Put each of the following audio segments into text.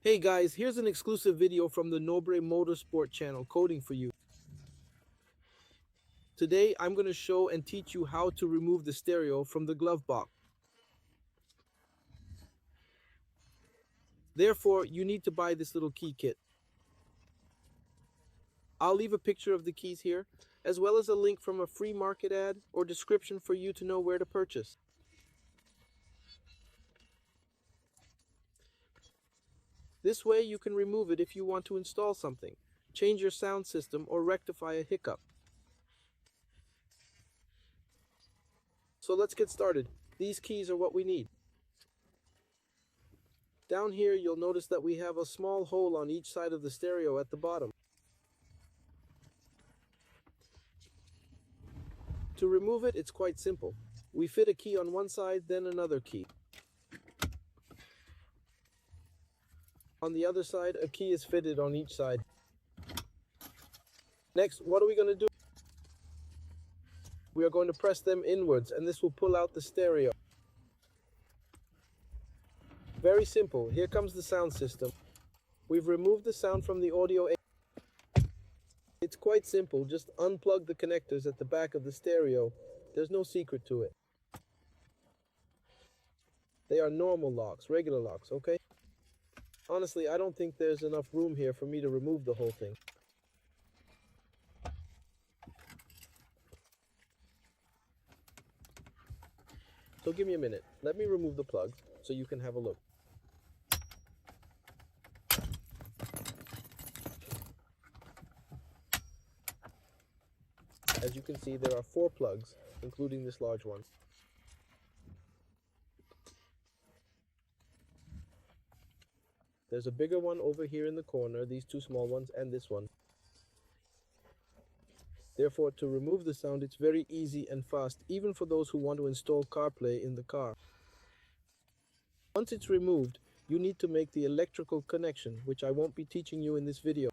Hey guys, here's an exclusive video from the Nobre Motorsport channel coding for you. Today I'm going to show and teach you how to remove the stereo from the glove box. Therefore, you need to buy this little key kit. I'll leave a picture of the keys here, as well as a link from a free market ad or description for you to know where to purchase. This way you can remove it if you want to install something, change your sound system, or rectify a hiccup. So let's get started. These keys are what we need. Down here you'll notice that we have a small hole on each side of the stereo at the bottom. To remove it, it's quite simple. We fit a key on one side, then another key. On the other side, a key is fitted on each side. Next, what are we going to do? We are going to press them inwards, and this will pull out the stereo. Very simple. Here comes the sound system. We've removed the sound from the audio. It's quite simple. Just unplug the connectors at the back of the stereo. There's no secret to it. They are normal locks, regular locks, okay? Honestly, I don't think there's enough room here for me to remove the whole thing. So give me a minute. Let me remove the plugs so you can have a look. As you can see, there are 4 plugs, including this large one. There's a bigger one over here in the corner, these 2 small ones, and this one. Therefore, to remove the sound, it's very easy and fast, even for those who want to install CarPlay in the car. Once it's removed, you need to make the electrical connection, which I won't be teaching you in this video.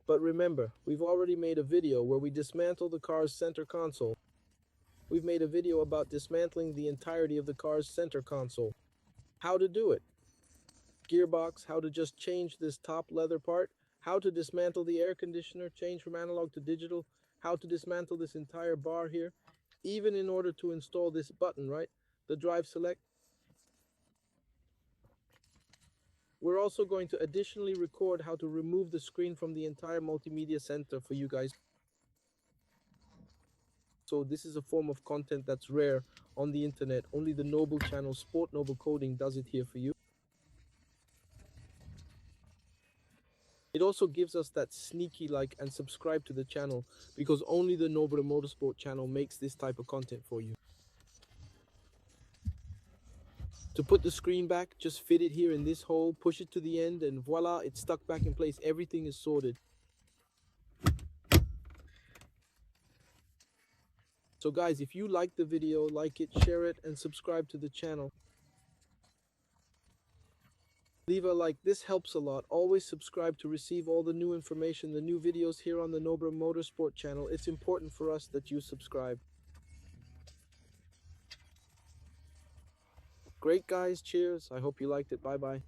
But remember, we've already made a video where we dismantle the car's center console. We've made a video about dismantling the entirety of the car's center console. How to do it. Gearbox, how to just change this top leather part, how to dismantle the air conditioner, change from analog to digital, how to dismantle this entire bar here, even in order to install this button, right? The drive select. We're also going to additionally record how to remove the screen from the entire multimedia center for you guys. So this is a form of content that's rare on the internet. Only the Noble channel, Sport Noble Coding, does it here for you. It also gives us that sneaky like and subscribe to the channel, because only the Noble Motorsport channel makes this type of content for you. To put the screen back, just fit it here in this hole, push it to the end, and voila, it's stuck back in place. Everything is sorted. So guys, if you like the video, like it, share it, and subscribe to the channel. Leave a like, this helps a lot. Always subscribe to receive all the new information, the new videos here on the Nobre Motorsport channel. It's important for us that you subscribe. Great guys, cheers. I hope you liked it. Bye bye.